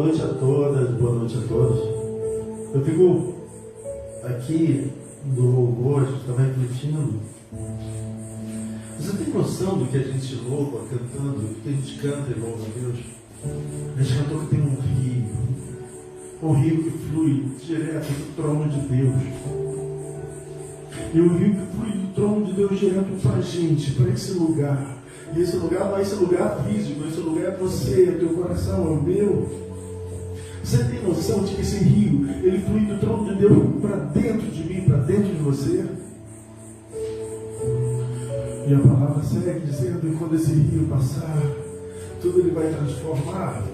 noite a todas, boa noite a todos. Eu fico aqui do louvor, a gente estava refletindo. Você tem noção do que a gente louva cantando, do que a gente canta e louva a Deus? A gente cantou que tem um rio que flui direto do trono de Deus. E o rio que flui do trono de Deus direto para a gente, para esse lugar. E esse lugar não é esse lugar físico, esse lugar é você, é o teu coração, é o meu. Você tem noção de que esse rio, ele flui do trono de Deus para dentro de mim, para dentro de você? E a palavra segue dizendo que quando esse rio passar, tudo ele vai transformar.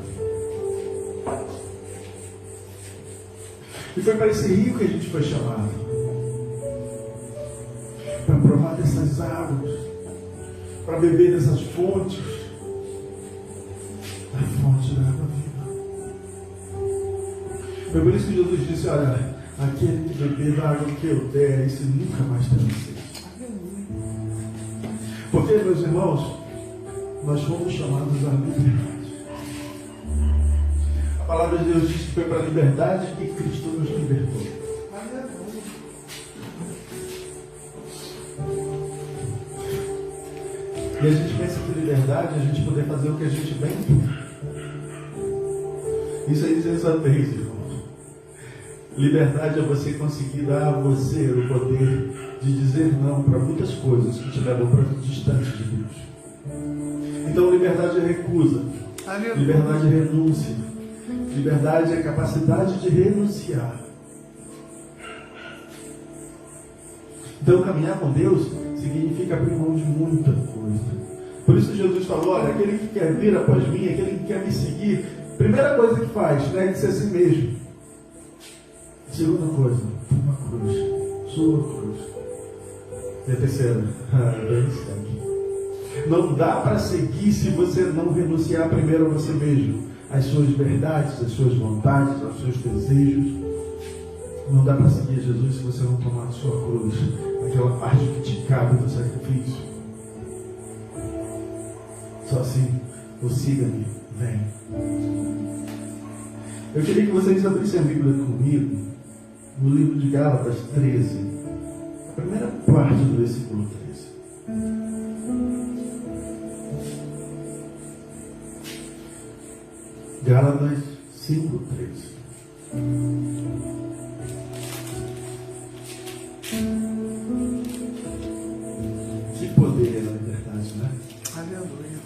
E foi para esse rio que a gente foi chamado. Para provar dessas águas, para beber dessas fontes, a fonte da água viva. Foi por isso que Jesus disse: olha, aquele que beber da água que eu der, esse nunca mais terá sede. Porque, meus irmãos, nós fomos chamados à liberdade. A palavra de Deus diz que foi para a liberdade que Cristo nos libertou. E a gente pensa que liberdade é a gente poder fazer o que a gente bem quer. Isso é insensatez, irmãos. Liberdade é você conseguir dar a você o poder de dizer não para muitas coisas que te levam para distante de Deus. Então, liberdade é recusa. Liberdade é renúncia. Liberdade é capacidade de renunciar. Então, caminhar com Deus significa abrir mão de muita coisa. Por isso Jesus falou: olha, aquele que quer vir após mim, aquele que quer me seguir, primeira coisa que faz, negue-se a si mesmo. Segunda coisa, uma cruz, sua cruz. E a terceira, bem segue. Não dá para seguir se você não renunciar primeiro a você mesmo, às suas verdades, às suas vontades, aos seus desejos. Não dá para seguir Jesus se você não tomar a sua cruz, aquela parte que te cabe do sacrifício. Só assim, o siga-me, vem. Eu queria que vocês abrissem a Bíblia comigo no livro de Gálatas 13, a primeira parte do versículo 13. Gálatas 5:13. Que poder é na liberdade, né? Aleluia.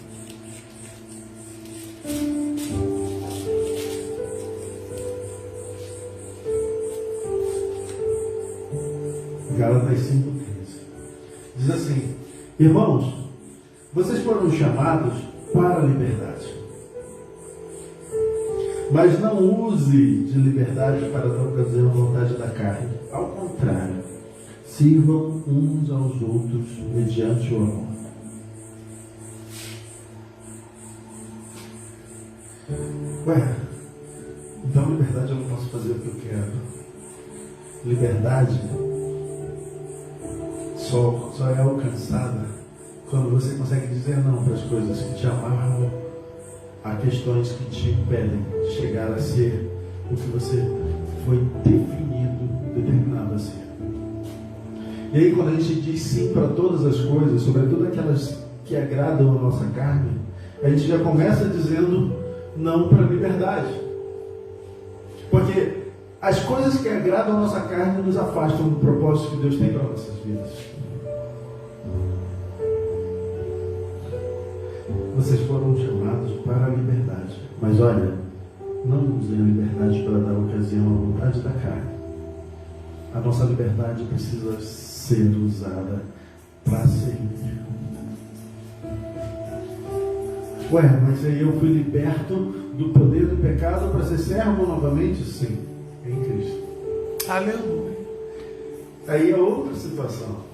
Gálatas 5:13. Diz assim: irmãos, vocês foram chamados para a liberdade. Mas não use de liberdade para não fazer a vontade da carne. Ao contrário, sirvam uns aos outros mediante o amor. Ué, então liberdade eu não posso fazer o que eu quero. Liberdade só é alcançada quando você consegue dizer não para as coisas que te amarram, a questões que te impedem de chegar a ser o que você foi determinado a ser. E aí, quando a gente diz sim para todas as coisas, sobretudo aquelas que agradam a nossa carne, a gente já começa dizendo não para a liberdade. Porque as coisas que agradam a nossa carne nos afastam do propósito que Deus tem para nossas vidas. Vocês foram chamados para a liberdade. Mas olha, não usem a liberdade para dar ocasião à vontade da carne. A nossa liberdade precisa ser usada para servir. Ué, mas aí eu fui liberto do poder do pecado para ser servo novamente? Sim, em Cristo. Aleluia. Aí é outra situação.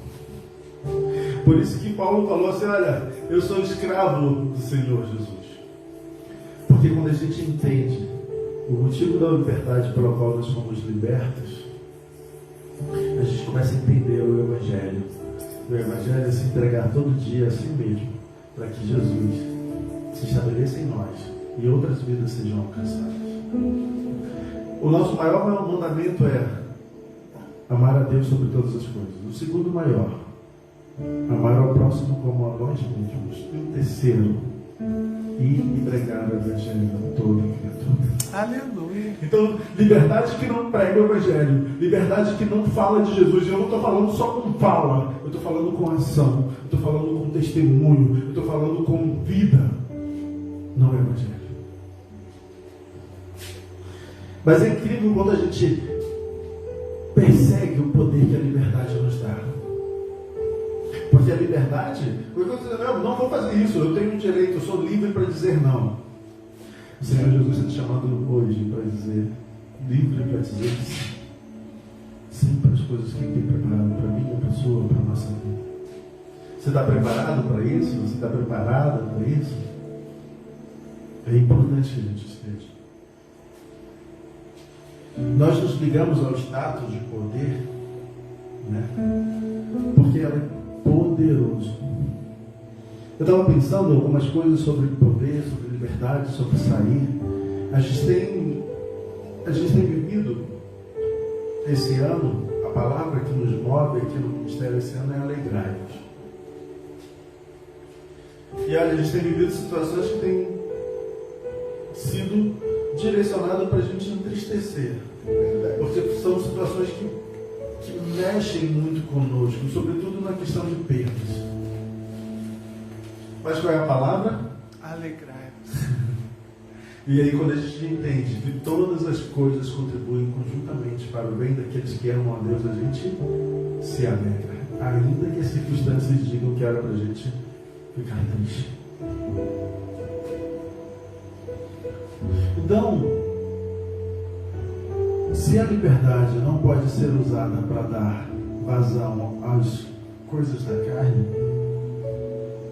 Por isso que Paulo falou assim: olha, eu sou escravo do Senhor Jesus. Porque quando a gente entende o motivo da liberdade pela qual nós fomos libertos, a gente começa a entender o Evangelho. O Evangelho é se entregar todo dia a si mesmo, para que Jesus se estabeleça em nós e outras vidas sejam alcançadas. O nosso maior mandamento é amar a Deus sobre todas as coisas. O segundo maior, amar ao próximo como a nós mesmos. E o terceiro, ir e pregar o Evangelho a toda criatura. Aleluia. Então, liberdade que não prega o Evangelho, liberdade que não fala de Jesus. Eu não estou falando só com fala, eu estou falando com ação, eu estou falando com testemunho, eu estou falando com vida. Não é Evangelho. Mas é incrível quando a gente persegue o poder que a liberdade nos dá. Porque a liberdade, porque eu digo, não vou fazer isso, eu tenho um direito, eu sou livre para dizer não. O Senhor Jesus está te chamando hoje para dizer, livre para dizer sim. Sim para as coisas que Ele tem preparado para mim, para a sua, para a nossa vida. Você está preparado para isso? Você está preparada para isso? É importante que a gente esteja. Nós nos ligamos ao status de poder, né? Porque ela é poderoso. Eu estava pensando em algumas coisas sobre poder, sobre liberdade, sobre sair. A gente tem vivido esse ano, a palavra que nos move aqui no ministério esse ano é alegrai-vos. E olha, a gente tem vivido situações que têm sido direcionadas para a gente entristecer. Porque são situações que mexem muito conosco, sobretudo na questão de perdas. Mas qual é a palavra? Alegrai-vos. E aí quando a gente entende que todas as coisas contribuem conjuntamente para o bem daqueles que amam a Deus, a gente se alegra. Ainda que as circunstâncias digam que era para a gente ficar triste. Então, se a liberdade não pode ser usada para dar vazão às coisas da carne,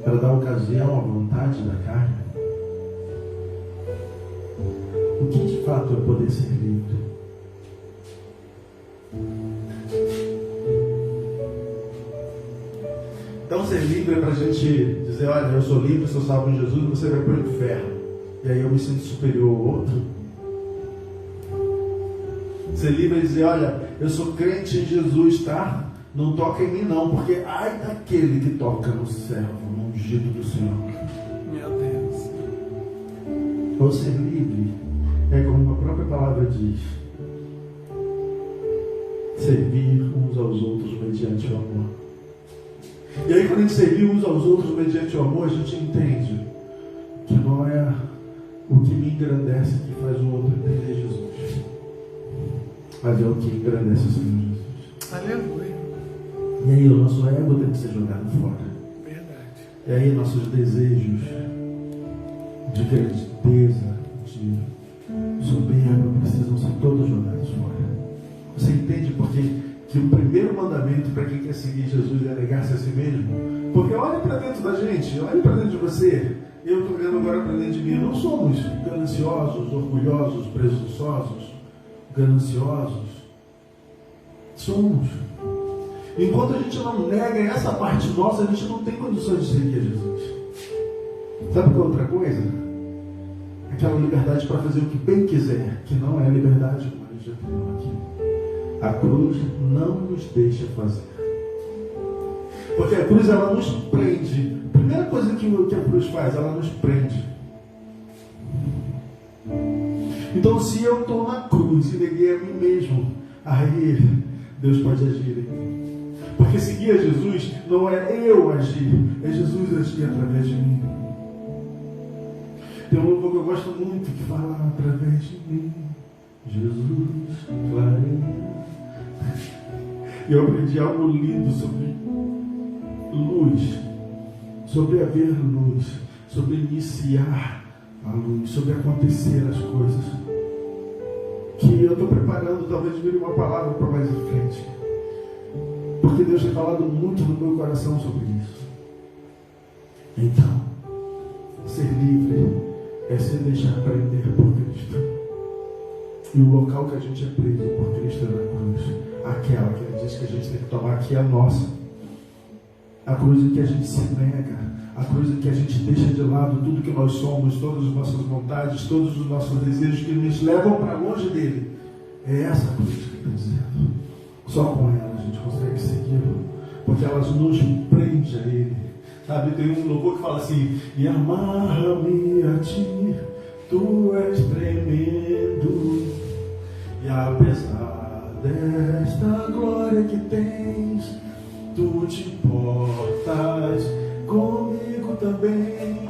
para dar ocasião à vontade da carne, o que de fato é poder ser livre? Então ser livre é para a gente dizer, olha, eu sou livre, sou salvo em Jesus, você vai para o inferno. E aí eu me sinto superior ao outro. Ser livre é dizer, olha, eu sou crente em Jesus, tá? Não toca em mim não, porque ai daquele que toca no servo, no ungido do Senhor. Meu Deus. Ou ser livre é como a própria palavra diz, servir uns aos outros mediante o amor. E aí quando a gente servir uns aos outros mediante o amor, a gente entende que não é o que me engrandece que faz o outro entender Jesus, mas é o que engrandece o Senhor Jesus. Aleluia. E aí o nosso ego tem que ser jogado fora. Verdade. E aí nossos desejos de grandeza, de soberba precisam ser todos jogados fora. Você entende porque que o primeiro mandamento para quem quer seguir Jesus é negar-se a si mesmo? Porque olha para dentro da gente, olha para dentro de você. Eu estou olhando agora para dentro de mim. Não somos gananciosos, orgulhosos, presunçosos, gananciosos. Somos. Enquanto a gente não nega essa parte nossa, a gente não tem condições de seguir a Jesus. Sabe qual é outra coisa? Aquela liberdade para fazer o que bem quiser, que não é liberdade, como a gente já viu aqui. A cruz não nos deixa fazer. Porque a cruz, ela nos prende. A primeira coisa que a cruz faz, ela nos prende. Então, se eu estou na cruz e neguei a mim mesmo, aí Deus pode agir em mim. Porque seguir a Jesus não é eu agir, é Jesus agir através de mim. Tem um louvor que eu gosto muito que fala através de mim, Jesus clareia. E eu aprendi algo lindo sobre luz, sobre haver luz, sobre iniciar a luz, sobre acontecer as coisas. Que eu estou preparando, talvez vire uma palavra para mais em frente. Porque Deus tem falado muito no meu coração sobre isso. Então, ser livre é se deixar prender por Cristo. E o local que a gente é preso por Cristo é na cruz. Aquela que ele diz que a gente tem que tomar, que é a nossa. a cruz em que a gente se nega, a cruz em que a gente deixa de lado tudo que nós somos, todas as nossas vontades, todos os nossos desejos que nos levam para longe dele. É essa cruz que está dizendo. Só com ela a gente consegue segui-lo, porque ela nos prende a ele. Sabe, tem um louvor que fala assim: e amarra-me a ti, tu és tremendo, e apesar desta glória que tens, tu te importas comigo também.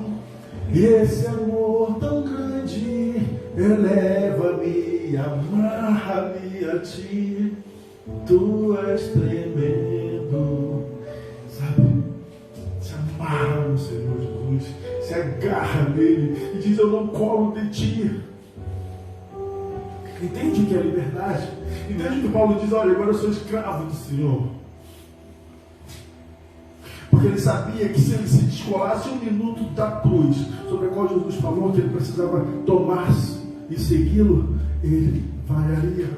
E esse amor tão grande eleva-me, amarra-me a ti, tu és tremendo. Sabe, se amarra no Senhor Jesus, se agarra nele e diz: eu não colo de ti. Entende o que é liberdade? Entende que Paulo diz: olha, agora eu sou escravo do Senhor. Porque ele sabia que se ele se descolasse um minuto da cruz, sobre a qual Jesus falou que ele precisava tomar-se e segui-lo, ele falharia.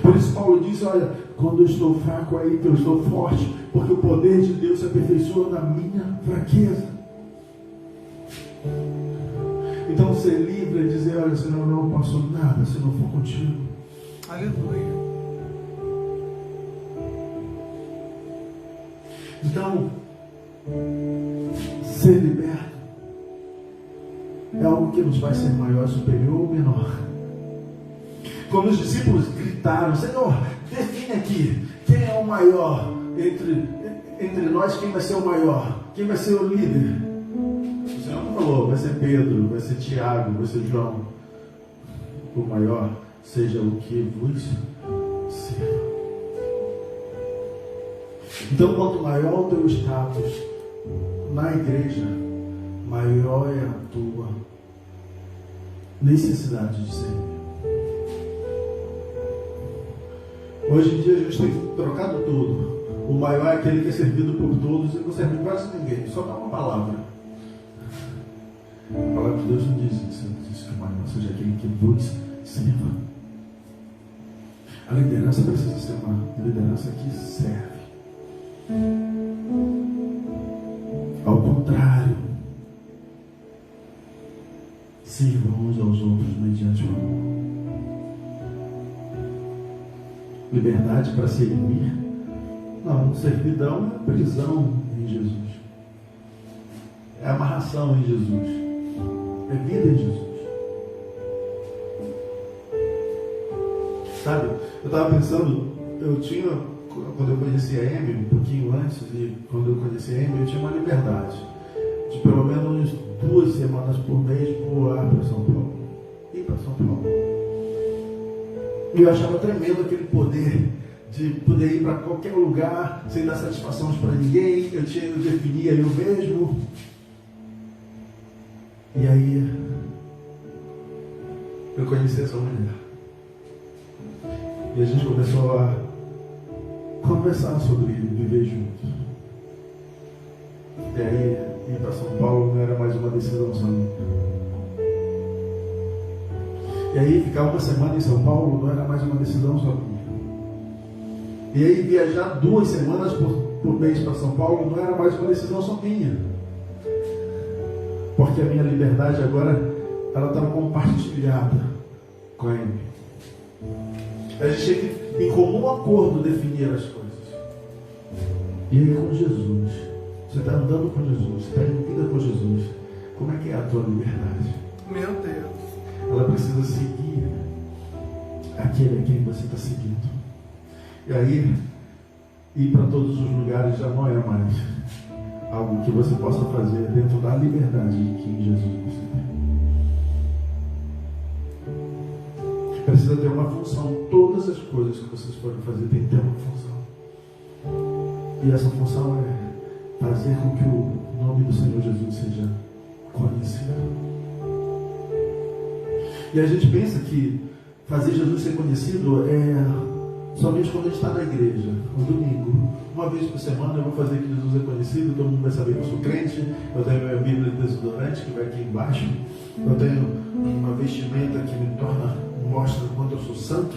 Por isso Paulo diz: olha, quando eu estou fraco aí, eu estou forte, porque o poder de Deus se aperfeiçoa na minha fraqueza. Então ser livre é dizer: olha, Senhor, eu não posso nada se não for contigo. Aleluia. Então, ser liberto é algo que nos vai ser maior, superior ou menor. Quando os discípulos gritaram: Senhor, define aqui quem é o maior entre nós, quem vai ser o maior, quem vai ser o líder. O Senhor não falou: vai ser Pedro, vai ser Tiago, vai ser João. O maior seja o que vos sirva. Então, quanto maior o teu status na igreja, maior é a tua necessidade de servir. Hoje em dia a gente tem trocado tudo. O maior é aquele que é servido por todos e não serve quase ninguém, só dá uma palavra. A palavra de Deus não diz isso, ele diz que o maior seja aquele que vos sirva. A liderança precisa ser uma liderança que serve. Ao contrário, sirvam uns aos outros mediante o amor. Liberdade para servir? Não, servidão é prisão em Jesus, é amarração em Jesus, é vida em Jesus. Sabe, eu estava pensando, quando eu conheci a Amy, um pouquinho antes, e quando eu conheci a Amy, eu tinha uma liberdade de pelo menos 2 semanas por mês voar para São Paulo. Ir para São Paulo. E eu achava tremendo aquele poder de poder ir para qualquer lugar sem dar satisfações para ninguém. Eu definia eu mesmo. E aí eu conheci essa mulher. E a gente começou a conversar sobre viver juntos. E aí, ir para São Paulo não era mais uma decisão só minha. E aí, ficar uma semana em São Paulo não era mais uma decisão só minha. E aí, viajar 2 semanas por mês para São Paulo não era mais uma decisão só minha. Porque a minha liberdade agora, ela estava compartilhada com a Amy. A gente tinha que, em comum acordo, definir as coisas. E aí, com Jesus, você está andando com Jesus, você está em vida com Jesus, como é que é a tua liberdade? Meu Deus. Ela precisa seguir aquele a quem você está seguindo. E aí, ir para todos os lugares já não é mais algo que você possa fazer dentro da liberdade que em Jesus você tem. Precisa ter uma função. Todas as coisas que vocês forem fazer tem que ter uma função. E essa função é fazer com que o nome do Senhor Jesus seja conhecido. E a gente pensa que fazer Jesus ser conhecido é somente quando a gente está na igreja, no domingo. Uma vez por semana eu vou fazer que Jesus é conhecido, todo mundo vai saber que eu sou crente, eu tenho minha Bíblia de desodorante que vai aqui embaixo, eu tenho uma vestimenta que me mostra o quanto eu sou santo,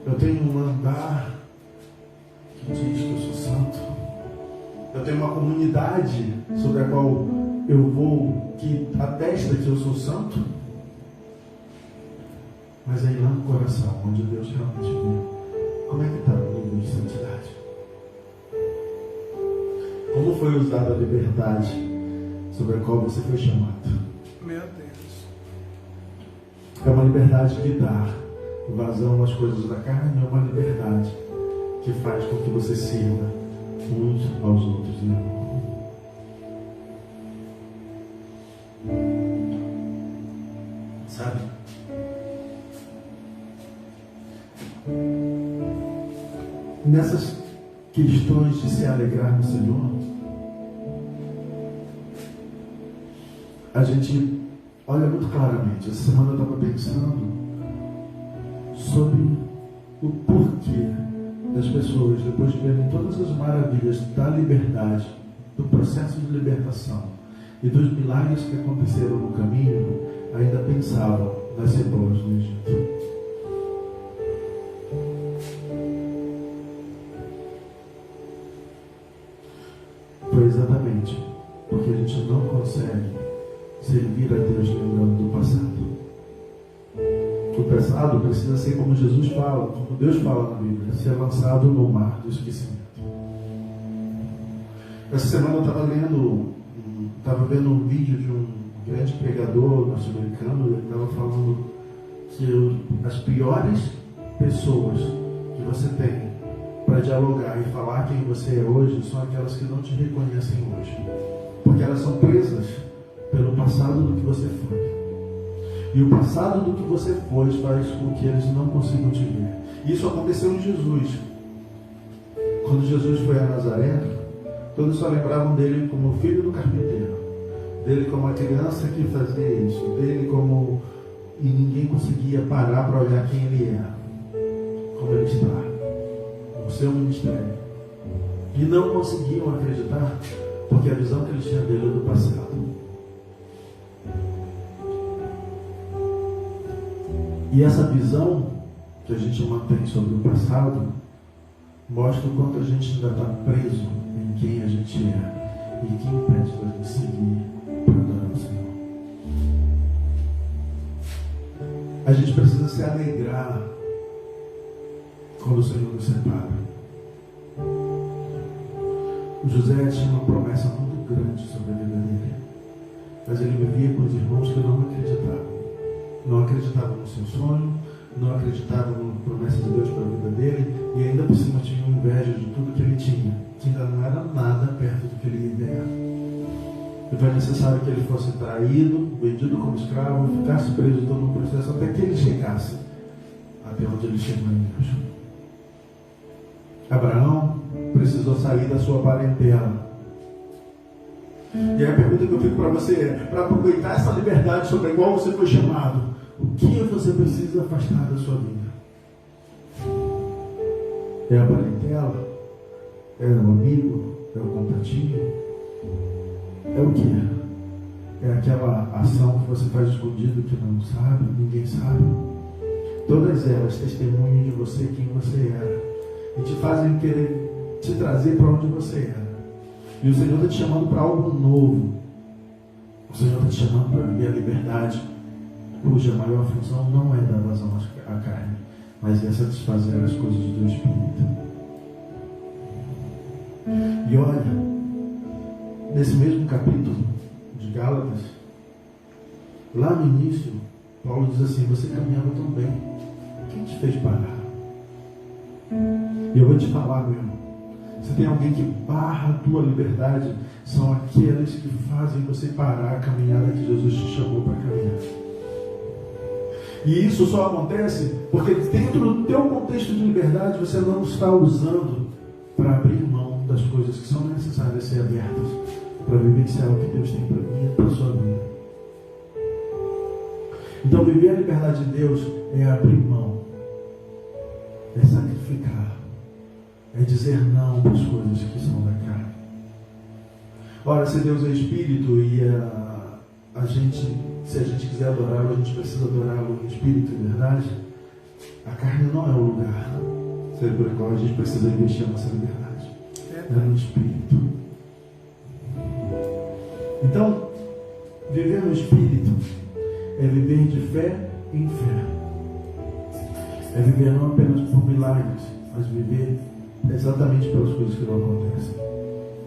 eu tenho um andar que diz que eu sou santo. Eu tenho uma comunidade sobre a qual eu vou, que atesta que eu sou santo. Mas aí lá no coração, onde Deus realmente vê, como é que está o nível de santidade? Como foi usada a liberdade sobre a qual você foi chamado? Meu Deus. É uma liberdade que dá vazão às coisas da carne, é uma liberdade que faz com que você sirva uns aos outros em amor. Sabe? Nessas questões de se alegrar no Senhor, a gente olha muito claramente. Essa semana eu estava pensando sobre o porquê das pessoas, depois de verem todas as maravilhas da liberdade, do processo de libertação e dos milagres que aconteceram no caminho, ainda pensavam nas cebolas do Egito. Foi exatamente porque a gente não consegue servir a Deus lembrando do passado. O passado precisa ser como Jesus fala, como Deus fala na Bíblia, ser lançado no mar do esquecimento. Essa semana eu estava vendo um vídeo de um grande pregador norte-americano. Ele estava falando que as piores pessoas que você tem para dialogar e falar quem você é hoje são aquelas que não te reconhecem hoje, porque elas são presas pelo passado do que você foi. E o passado do que você foi faz com que eles não consigam te ver. Isso aconteceu em Jesus. Quando Jesus foi a Nazaré, todos só lembravam dele como filho do carpinteiro, dele como a criança que fazia isso, dele como... E ninguém conseguia parar para olhar quem ele era, como ele está, o seu ministério. E não conseguiam acreditar, porque a visão que eles tinham dele é do passado. E essa visão que a gente mantém sobre o passado mostra o quanto a gente ainda está preso em quem a gente é e que impede da gente seguir para adorar o Senhor. A gente precisa se alegrar quando o Senhor nos separa. O José tinha uma promessa muito grande sobre a vida dele, mas ele vivia com os irmãos que não acreditavam. Não acreditavam no seu sonho, não acreditavam na promessa de Deus para a vida dele, e ainda por cima tinham inveja de tudo que ele tinha, que ainda não era nada perto do que ele ia ganhar. E foi necessário que ele fosse traído, vendido como escravo, ficasse preso todo o processo, até que ele chegasse até onde ele chegou em Deus. Abraão precisou sair da sua parentela. E a pergunta que eu fico para você é, para aproveitar essa liberdade sobre a qual você foi chamado, o que você precisa afastar da sua vida? É a parentela? É o amigo? É o contatinho? É o que? É aquela ação que você faz escondido que não sabe, ninguém sabe? Todas elas testemunham de você, quem você era, e te fazem querer te trazer para onde você era. E o Senhor está te chamando para algo novo. O Senhor está te chamando para viver a liberdade, cuja maior função não é dar vazão à carne, mas é satisfazer as coisas do Espírito. E olha, nesse mesmo capítulo de Gálatas, lá no início, Paulo diz assim: você caminhava tão bem, quem te fez parar? E eu vou te falar, meu irmão, se tem alguém que barra a tua liberdade, são aqueles que fazem você parar a caminhada que Jesus te chamou para caminhar. E isso só acontece porque dentro do teu contexto de liberdade você não está usando para abrir mão das coisas que são necessárias ser abertas para vivenciar o que Deus tem para mim e para a sua vida. Então viver a liberdade de Deus é abrir mão, é sacrificar, é dizer não para as coisas que são da carne. Ora, se Deus é Espírito e se a gente quiser adorá-lo, a gente precisa adorá-lo em Espírito e verdade, a carne não é o lugar. Sabe por qual a gente precisa investir a nossa liberdade? É no Espírito. Então, viver no Espírito é viver de fé em fé. É viver não apenas por milagres, mas viver exatamente pelas coisas que não acontecem.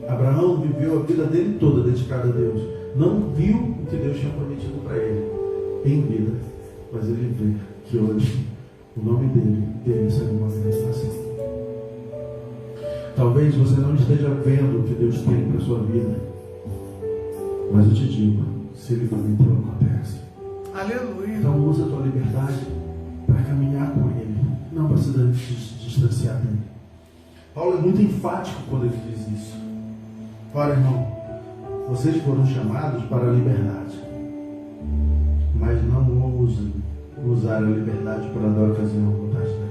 Abraão viveu a vida dele toda dedicada a Deus. Não viu o que Deus tinha prometido para ele em vida, mas ele vê que hoje o nome dele será uma grande nação. Talvez você não esteja vendo o que Deus tem para a sua vida, mas eu te digo, se Ele prometeu, acontece. Aleluia. Então usa a tua liberdade para caminhar com Ele, não para se distanciar dele. Paulo é muito enfático quando ele diz isso. Ora, irmão, vocês foram chamados para a liberdade, mas não ousem usar a liberdade para dar ocasião à vontade da carne.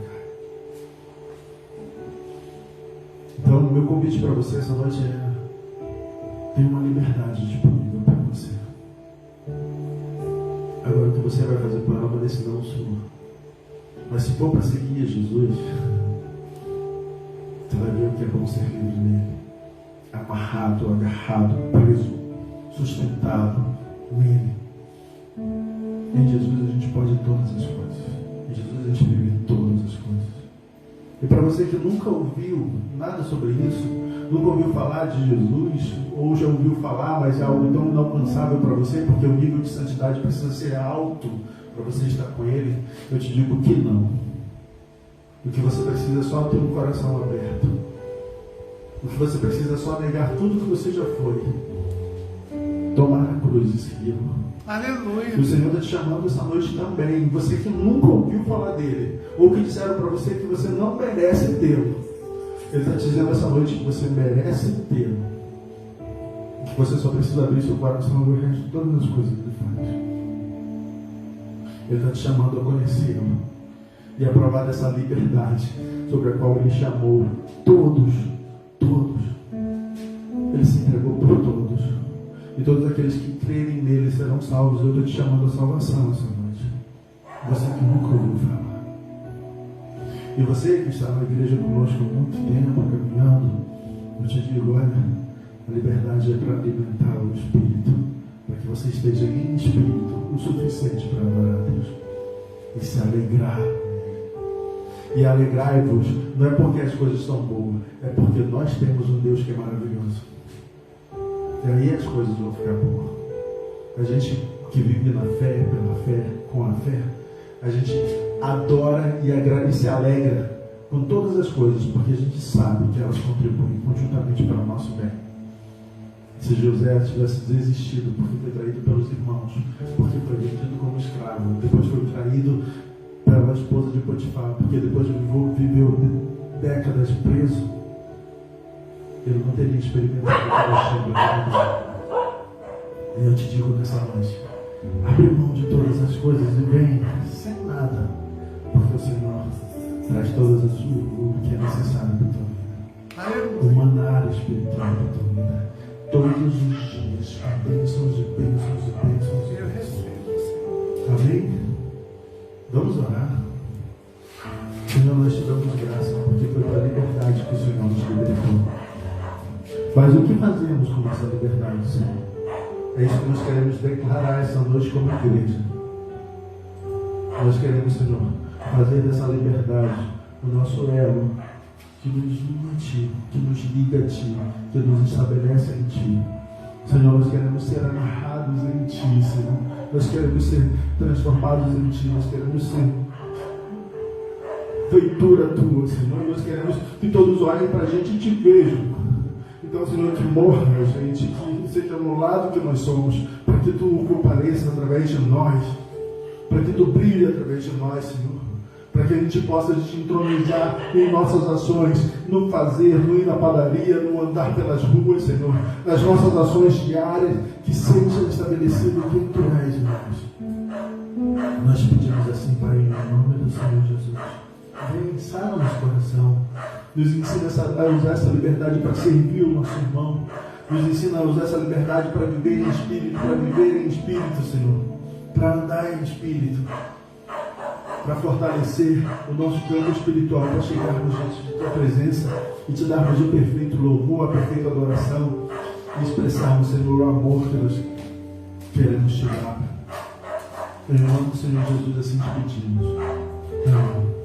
Então, o meu convite para você essa noite é: tem uma liberdade disponível para você. Agora, o que você vai fazer por ela é uma decisão sua. Mas se for para seguir Jesus, você vai ver o que é bom ser livre nele, amarrado, agarrado, preso, sustentado nele. Em Jesus a gente pode todas as coisas. Em Jesus a gente vive todas as coisas. E para você que nunca ouviu nada sobre isso, nunca ouviu falar de Jesus, ou já ouviu falar, mas é algo tão inalcançável para você, porque o nível de santidade precisa ser alto para você estar com Ele, eu te digo que não. O que você precisa é só ter um coração aberto. O que você precisa é só negar tudo que você já foi, tomar a cruz e segui-lo. Aleluia. O Senhor está te chamando essa noite também. Você que nunca ouviu falar dele, ou que disseram para você que você não merece tê-lo, Ele está te dizendo essa noite que você merece tê-lo, que você só precisa abrir seu coração e o resto de todas as coisas que Ele faz. Ele está te chamando a conhecê-lo e a provar dessa liberdade sobre a qual Ele chamou todos. Ele se entregou por todos. E todos aqueles que crerem nele serão salvos. Eu estou te chamando a salvação essa noite. Você que nunca ouviu falar. E você que está na igreja conosco há muito tempo, caminhando, eu te digo, olha, a liberdade é para alimentar o Espírito, para que você esteja em Espírito o suficiente para adorar a Deus e se alegrar. E alegrai-vos, não é porque as coisas estão boas, é porque nós temos um Deus que é maravilhoso. E aí as coisas vão ficar boas. A gente que vive na fé, pela fé, com a fé, a gente adora e se alegra com todas as coisas, porque a gente sabe que elas contribuem conjuntamente para o nosso bem. Se José tivesse desistido porque foi traído pelos irmãos, porque foi vendido como escravo, depois foi traído pela esposa de Potifar, porque depois viveu décadas preso, ele não teria experimentado o que Deus chega na vida. E eu te digo nessa noite, abre mão de todas as coisas e vem sem nada, porque o Senhor traz todas o que é necessário para a tua vida. O maná espiritual para a tua vida. Todos os dias, bênçãos e bênçãos e bênçãos. Eu recebo, Senhor. Amém? Vamos orar. Senhor, nós te damos graça, porque foi pela liberdade que o Senhor nos libertou. Mas o que fazemos com essa liberdade, Senhor? É isso que nós queremos declarar essa noite como igreja. Nós queremos, Senhor, fazer dessa liberdade o nosso elo que nos une a Ti, que nos liga a Ti, que nos estabelece em Ti. Senhor, nós queremos ser amarrados em Ti, Senhor. Nós queremos ser transformados em Ti, nós queremos ser feitura Tua, Senhor. Nós queremos que todos olhem para a gente e Te vejam. Então, Senhor, que morra, gente, que seja no lado que nós somos, para que Tu compareça através de nós, para que Tu brilhe através de nós, Senhor, para que a gente possa te entronizar em nossas ações, no fazer, no ir na padaria, no andar pelas ruas, Senhor, nas nossas ações diárias, que seja estabelecido quem Tu és, irmãos. Nós pedimos assim, Pai, em nome do Senhor Jesus. Vem, sara nosso coração. Nos ensina a usar essa liberdade para servir o nosso irmão. Nos ensina a usar essa liberdade para viver em espírito, Senhor. Para andar em espírito. para fortalecer o nosso campo espiritual, para chegarmos diante de Tua presença e Te darmos o perfeito louvor, a perfeita adoração e expressarmos, Senhor, o amor que nós queremos te dar. Em nome do Senhor Jesus, assim te pedimos. Amém.